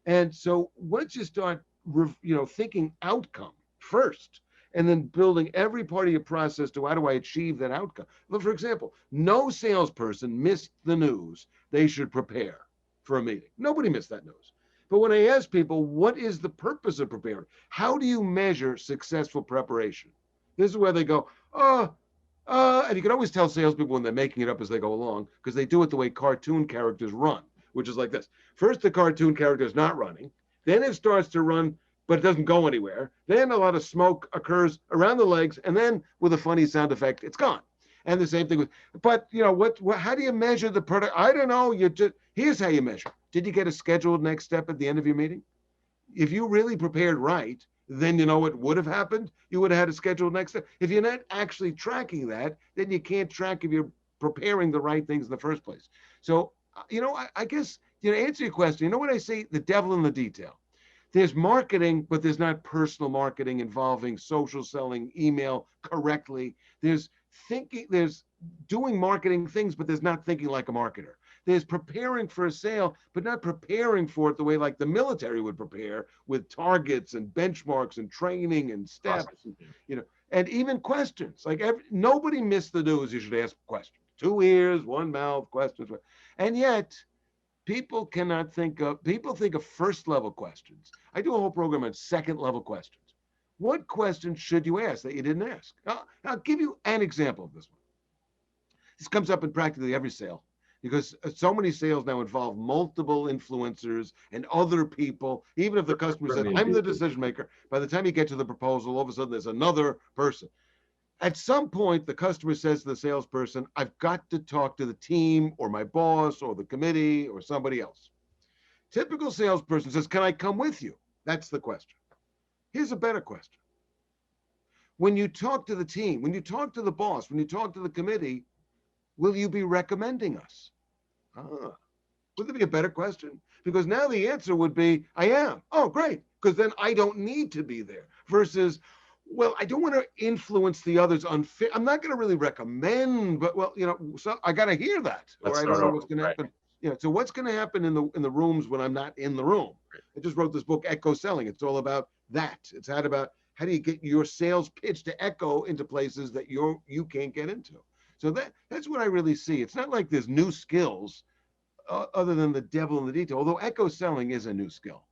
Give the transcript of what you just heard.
And so once you start, thinking outcome first, and then building every part of your process to how do I achieve that outcome. Well, for example, no salesperson missed the news they should prepare for a meeting. Nobody missed that news. But when I ask people, what is the purpose of preparing? How do you measure successful preparation? This is where they go, and you can always tell salespeople when they're making it up as they go along because they do it the way cartoon characters run, which is like this. First, the cartoon character is not running. Then it starts to run, but it doesn't go anywhere. Then a lot of smoke occurs around the legs, and then with a funny sound effect, it's gone. And the same thing with, but what how do you measure the product? I don't know. Here's how you measure. Did you get a scheduled next step at the end of your meeting? If you really prepared right, then you know what would have happened. You would have had a scheduled next step. If you're not actually tracking that, then you can't track if you're preparing the right things in the first place. So, I guess, answer your question, you know what I say? The devil in the detail. There's marketing, but there's not personal marketing involving social selling, email correctly. There's doing marketing things, but there's not thinking like a marketer. There's preparing for a sale, but not preparing for it the way like the military would prepare with targets and benchmarks and training and steps, and even questions. Like nobody missed the news. You should ask questions. 2 ears, 1 mouth, questions. And yet, people think of first level questions. I do a whole program on second level questions. What questions should you ask that you didn't ask? I'll give you an example of this one. This comes up in practically every sale because so many sales now involve multiple influencers and other people. Even if the customer says, I'm the decision maker, by the time you get to the proposal, all of a sudden there's another person. At some point, the customer says to the salesperson, I've got to talk to the team or my boss or the committee or somebody else. Typical salesperson says, can I come with you? That's the question. Here's a better question. When you talk to the team, when you talk to the boss, when you talk to the committee, will you be recommending us? Would there be a better question? Because now the answer would be, I am. Oh, great. Because then I don't need to be there. Versus, well, I don't want to influence the others unfair. I'm not going to really recommend, but so I got to hear that, or I don't know what's going to happen. So what's going to happen in the rooms when I'm not in the room? I just wrote this book, Echo Selling. It's all about that. It's about how do you get your sales pitch to echo into places that you can't get into. So that's what I really see. It's not like there's new skills other than the devil in the detail. Although echo selling is a new skill.